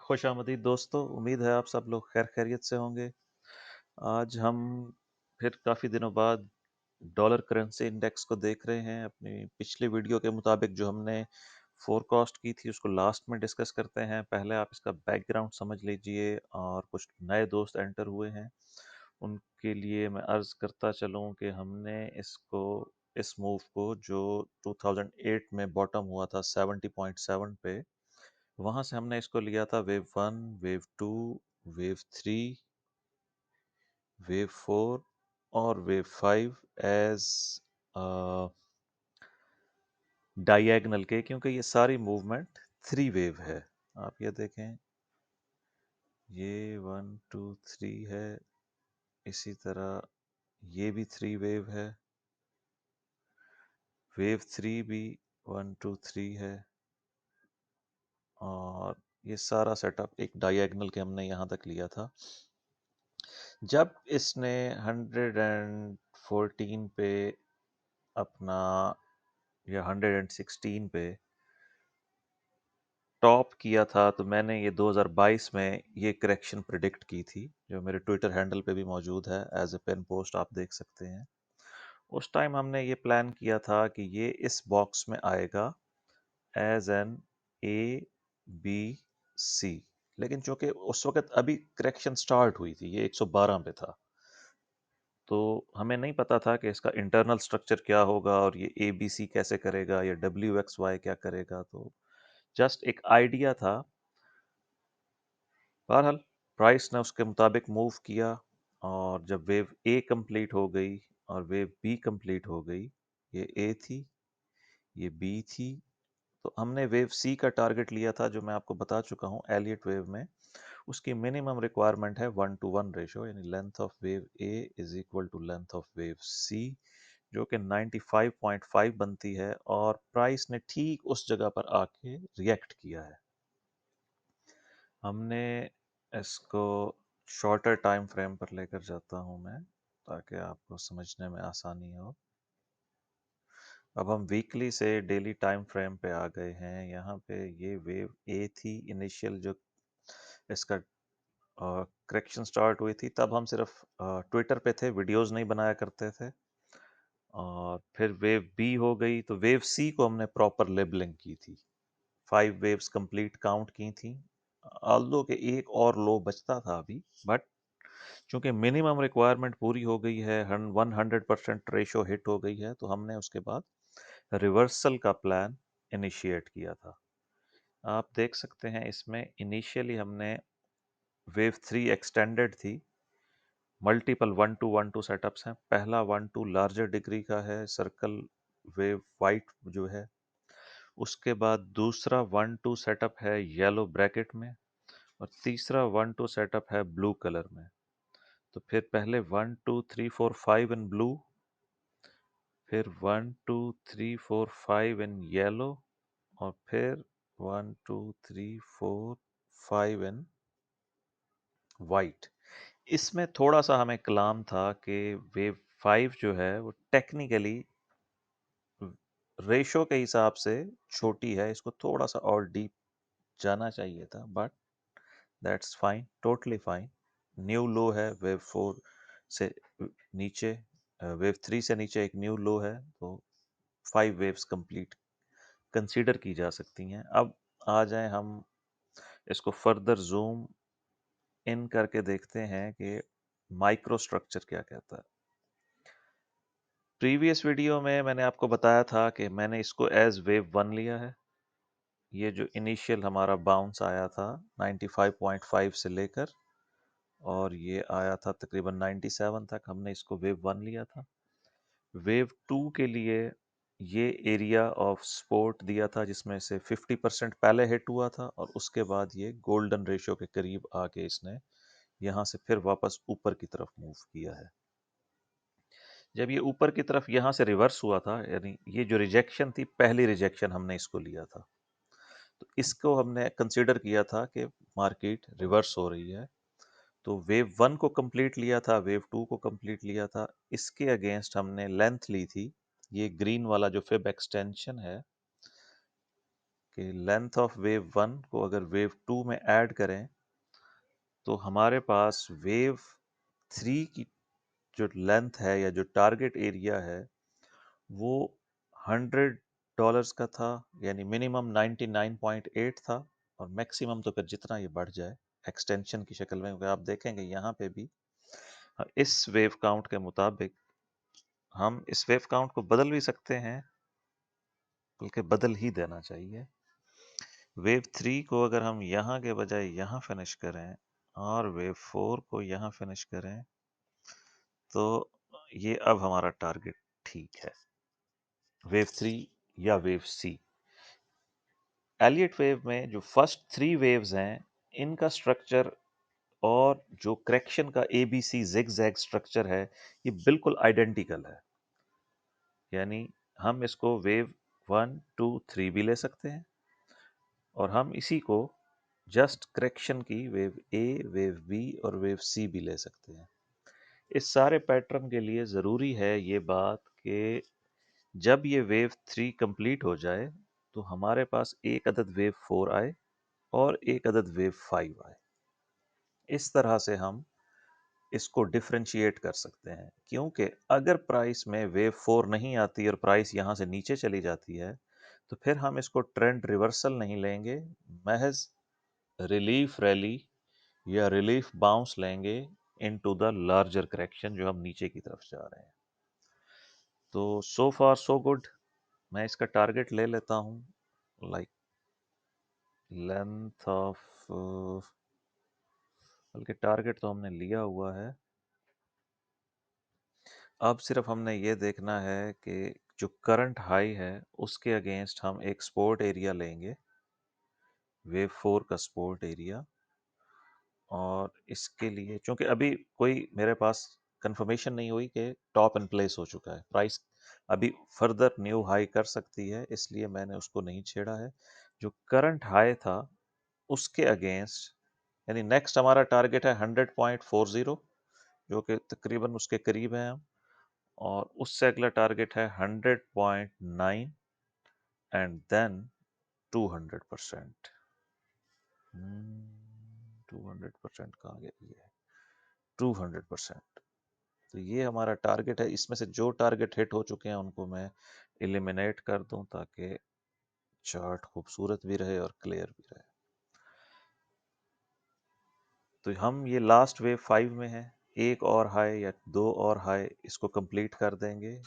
खुशामदीद दोस्तों, उम्मीद है आप सब लोग खैर खैरियत से होंगे। आज हम फिर काफ़ी दिनों बाद डॉलर करेंसी इंडेक्स को देख रहे हैं। अपनी पिछली वीडियो के मुताबिक जो हमने फोरकास्ट की थी उसको लास्ट में डिस्कस करते हैं। पहले आप इसका बैकग्राउंड समझ लीजिए और कुछ नए दोस्त एंटर हुए हैं उनके लिए मैं अर्ज़ करता चलूँ कि हमने इस मूव को जो 2008 में बॉटम हुआ था 70.7 पे, वहां से हमने इसको लिया था wave one, wave two, wave three, wave four और वेव फाइव एज डायगोनल के, क्योंकि ये सारी मूवमेंट थ्री वेव है। आप ये देखें, ये वन टू थ्री है, इसी तरह ये भी थ्री वेव है, वेव थ्री भी वन टू थ्री है, और ये सारा सेटअप एक डायगोनल के हमने यहाँ तक लिया था। जब इसने 114 पे अपना या 116 पे टॉप किया था, तो मैंने ये 2022 में ये करेक्शन प्रिडिक्ट की थी, जो मेरे ट्विटर हैंडल पे भी मौजूद है, एज ए पेन पोस्ट आप देख सकते हैं। उस टाइम हमने ये प्लान किया था कि ये इस बॉक्स में आएगा as an A B C, लेकिन चूंकि उस वक्त अभी करेक्शन स्टार्ट हुई थी, ये 112 पे था, तो हमें नहीं पता था कि इसका इंटरनल स्ट्रक्चर क्या होगा और ये ए बी सी कैसे करेगा या डब्ल्यू एक्स वाई क्या करेगा। तो जस्ट एक आइडिया था। बहरहाल प्राइस ने उसके मुताबिक मूव किया, और जब वेव ए कंप्लीट हो गई और वेव बी कंप्लीट हो गई, ये ए थी, ये बी थी, तो हमने वेव सी का टारगेट लिया था, जो मैं आपको बता चुका हूँ एलियट वेव में उसकी मिनिमम रिक्वायरमेंट है 1:1 रेशो, यानी length of wave A is equal to length of wave C, जो कि 95.5 बनती है, और प्राइस ने ठीक उस जगह पर आके रिएक्ट किया है। हमने इसको शॉर्टर टाइम फ्रेम पर लेकर जाता हूं मैं, ताकि आपको समझने में आसानी हो। अब हम वीकली से डेली टाइम फ्रेम पे आ गए हैं। यहाँ पे ये वेव ए थी इनिशियल, जो इसका करेक्शन स्टार्ट हुई थी। तब हम सिर्फ ट्विटर पे थे, वीडियोस नहीं बनाया करते थे। और फिर वेव बी हो गई, तो वेव सी को हमने प्रॉपर लेबलिंग की थी, 5 वेव्स कंप्लीट काउंट की थी, ऑल्दो के एक और लो बचता था अभी, बट चूंकि मिनिमम रिक्वायरमेंट पूरी हो गई है, 100% रेशो हिट हो गई है, तो हमने उसके बाद रिवर्सल का प्लान इनिशिएट किया था। आप देख सकते हैं इसमें इनिशियली हमने वेव थ्री एक्सटेंडेड थी, मल्टीपल 1:1 सेटअप्स हैं। पहला 1:2 लार्जर डिग्री का है, सर्कल वेव वाइट जो है। उसके बाद दूसरा 1:2 सेटअप है येलो ब्रैकेट में, और तीसरा 1:2 सेटअप है ब्लू कलर में। तो फिर पहले 1 2 3 4 5 इन ब्लू, फिर 1 2 3 4 5 इन येलो, और फिर 1 2 3 4 5 इन वाइट। इसमें थोड़ा सा हमें कलाम था कि वेव 5 जो है वो टेक्निकली रेशो के हिसाब से छोटी है, इसको थोड़ा सा और डीप जाना चाहिए था, but that's fine, totally fine. New low है वेव 4 से नीचे, वेव 3 से नीचे एक न्यू लो है, तो 5 वेव्स कंप्लीट कंसीडर की जा सकती हैं। अब आ जाएं हम इसको फर्दर जूम इन करके देखते हैं कि माइक्रो स्ट्रक्चर क्या कहता है। प्रीवियस वीडियो में मैंने आपको बताया था कि मैंने इसको एज वेव वन लिया है। ये जो इनिशियल हमारा बाउंस आया था 95.5 से लेकर, और ये आया था तकरीबन 97 तक, हमने इसको वेव वन लिया था। वेव टू के लिए ये एरिया ऑफ सपोर्ट दिया था, जिसमें से 50% पहले हिट हुआ था, और उसके बाद ये गोल्डन रेशियो के करीब आके इसने यहाँ से फिर वापस ऊपर की तरफ मूव किया है। जब ये ऊपर की तरफ यहाँ से रिवर्स हुआ था, यानी ये जो रिजेक्शन थी, पहली रिजेक्शन हमने इसको लिया था, तो इसको हमने कंसीडर किया था कि मार्केट रिवर्स हो रही है। तो वेव वन को कंप्लीट लिया था, वेव टू को कंप्लीट लिया था, इसके अगेंस्ट हमने लेंथ ली थी, ये ग्रीन वाला जो फिब एक्सटेंशन है, कि लेंथ ऑफ वेव 1 को अगर वेव 2 में ऐड करें तो हमारे पास वेव 3 की जो लेंथ है या जो टारगेट एरिया है वो $100 का था, यानी मिनिमम 99.8 था और मैक्सिमम तो फिर जितना ये बढ़ जाए एक्सटेंशन की शक्ल में, क्योंकि आप देखेंगे यहाँ पे भी इस वेव काउंट के मुताबिक हम इस वेव काउंट को बदल भी सकते हैं, बल्कि बदल ही देना चाहिए। वेव 3 को अगर हम यहाँ के बजाय यहाँ फिनिश करें और वेव 4 को यहाँ फिनिश करें तो ये अब हमारा टारगेट ठीक है। वेव 3 या वेव सी। एलियट वेव में जो फर्स्ट 3 वेव्स हैं इनका स्ट्रक्चर और जो करेक्शन का एबीसी जिगजैग स्ट्रक्चर है ये बिल्कुल आइडेंटिकल है, यानी हम इसको वेव 1 2 3 भी ले सकते हैं और हम इसी को जस्ट करेक्शन की वेव ए, वेव बी और वेव सी भी ले सकते हैं। इस सारे पैटर्न के लिए ज़रूरी है ये बात कि जब ये वेव 3 कंप्लीट हो जाए तो हमारे पास एक अदद वेव 4 आए और एक अदद वेव 5 आए। इस तरह से हम इसको डिफरेंशिएट कर सकते हैं, क्योंकि अगर प्राइस में वेव 4 नहीं आती और प्राइस यहाँ से नीचे चली जाती है तो फिर हम इसको ट्रेंड रिवर्सल नहीं लेंगे, महज रिलीफ रैली या रिलीफ बाउंस लेंगे इनटू द लार्जर करेक्शन जो हम नीचे की तरफ जा रहे हैं। तो सो फार सो गुड। मैं इसका टारगेट ले लेता हूँ, लाइक लेंथ ऑफ, बल्कि टारगेट तो हमने लिया हुआ है। अब सिर्फ हमने ये देखना है कि जो करंट हाई है उसके अगेंस्ट हम एक सपोर्ट एरिया लेंगे, वेव 4 का सपोर्ट एरिया। और इसके लिए चूंकि अभी कोई मेरे पास कंफर्मेशन नहीं हुई कि टॉप इन प्लेस हो चुका है, प्राइस अभी फर्दर न्यू हाई कर सकती है, इसलिए मैंने उसको नहीं छेड़ा है। जो करंट हाई था उसके अगेंस्ट, यानी नेक्स्ट हमारा टारगेट है 100.40, जो कि तकरीबन उसके करीब है हम, और उससे अगला टारगेट है 100.9 एंड देन 200%। 200% कहाँ गया ये? 200%। तो ये हमारा टारगेट है। इसमें से जो टारगेट हिट हो चुके हैं उनको मैं एलिमिनेट कर दूं ताकि चार्ट खूबसूरत भी रहे और क्लियर भी रहे। तो हम ये लास्ट वेव 5 में है, एक और हाई या दो और हाई इसको कंप्लीट कर देंगे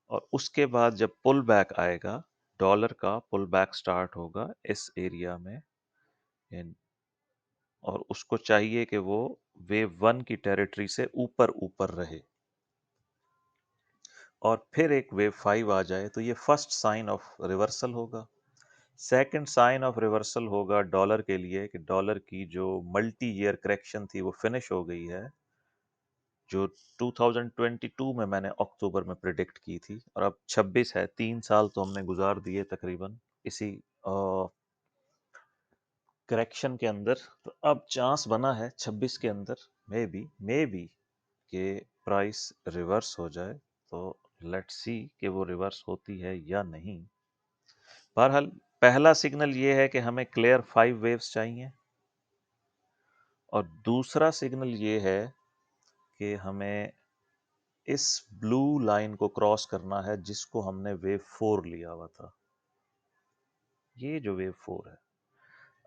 और उसके बाद जब पुल बैक आएगा, डॉलर का पुल बैक स्टार्ट होगा इस एरिया में, और उसको चाहिए कि वो वेव 1 की टेरिटरी से ऊपर ऊपर रहे और फिर एक वेव 5 आ जाए तो ये फर्स्ट साइन ऑफ रिवर्सल होगा। सेकंड साइन ऑफ रिवर्सल होगा डॉलर के लिए कि डॉलर की जो मल्टी ईयर करेक्शन थी वो फिनिश हो गई है, जो 2022 में मैंने अक्टूबर में प्रिडिक्ट की थी, और अब 26 है, 3 साल तो हमने गुजार दिए तकरीबन इसी करेक्शन के अंदर। तो अब चांस बना है 26 के अंदर मे बी के प्राइस रिवर्स हो जाए। तो लेट्स सी कि वो रिवर्स होती है या नहीं। बहरहाल पहला सिग्नल ये है कि हमें क्लियर 5 वेव्स चाहिए, और दूसरा सिग्नल ये है कि हमें इस ब्लू लाइन को क्रॉस करना है जिसको हमने वेव 4 लिया हुआ था। ये जो वेव 4 है,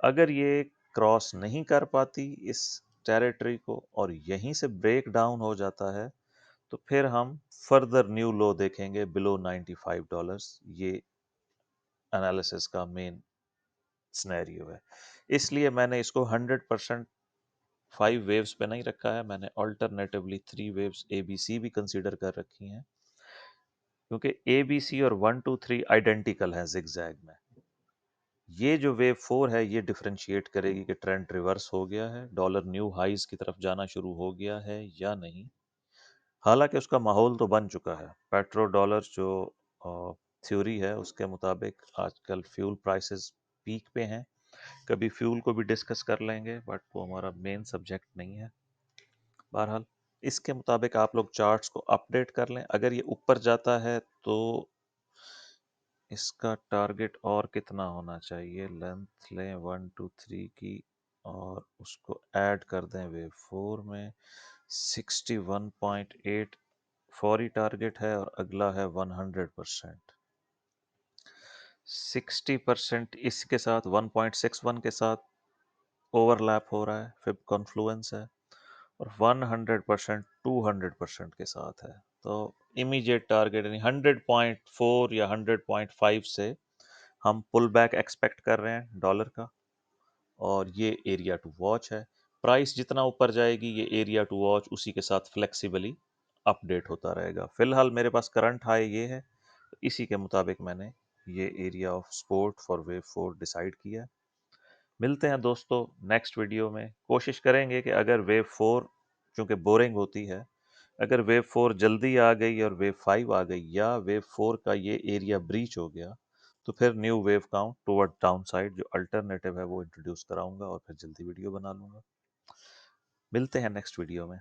अगर ये क्रॉस नहीं कर पाती इस टेरिटरी को और यहीं से ब्रेक डाउन हो जाता है तो फिर हम फर्दर न्यू लो देखेंगे बिलो $95। ये एनालिसिस का मेन सिनेरियो है। इसलिए मैंने इसको 100% 5 वेव्स पे नहीं रखा है, मैंने alternatively 3 waves A B C भी कंसीडर कर रखी हैं, क्योंकि ए बी सी और 1 2 3 आइडेंटिकल हैं जिगजैग में। ये जो वेव 4 है ये डिफरेंशिएट करेगी कि ट्रेंड रिवर्स हो गया है, डॉलर न्यू हाइज की तरफ जाना शुरू हो गया है या नहीं। हालांकि उसका माहौल तो बन चुका है। पेट्रो डॉलर जो थ्योरी है उसके मुताबिक आजकल फ्यूल प्राइसेस पीक पे हैं। कभी फ्यूल को भी डिस्कस कर लेंगे, बट वो हमारा मेन सब्जेक्ट नहीं है। बहरहाल इसके मुताबिक आप लोग चार्ट्स को अपडेट कर लें। अगर ये ऊपर जाता है तो इसका टारगेट और कितना होना चाहिए? लेंथ लें 1 2 3 की और उसको ऐड कर दें वेव 4 में। 61.8 फौरी टारगेट है और अगला है 100%। 60% इसके साथ 1.61 के साथ ओवरलैप हो रहा है, फिब कॉन्फ्लुएंस है, और 100% 200% के साथ है। तो इमीडिएट टारगेट यानी 100.4 या 100.5 से हम पुल बैक एक्सपेक्ट कर रहे हैं डॉलर का, और ये एरिया टू वॉच है। प्राइस जितना ऊपर जाएगी ये एरिया टू वॉच उसी के साथ फ्लेक्सिबली अपडेट होता रहेगा। फिलहाल मेरे पास करंट हाई ये है, इसी के मुताबिक मैंने ये area of support for wave 4 decide किया। मिलते हैं दोस्तों नेक्स्ट वीडियो में। कोशिश करेंगे कि अगर वेव 4 चूंकि बोरिंग होती है, अगर वेव 4 जल्दी आ गई और वेव 5 आ गई या वेव 4 का ये एरिया ब्रीच हो गया, तो फिर new wave count toward down side जो अल्टरनेटिव है वो इंट्रोड्यूस कराऊंगा और फिर जल्दी वीडियो बना लूंगा। मिलते हैं नेक्स्ट वीडियो में।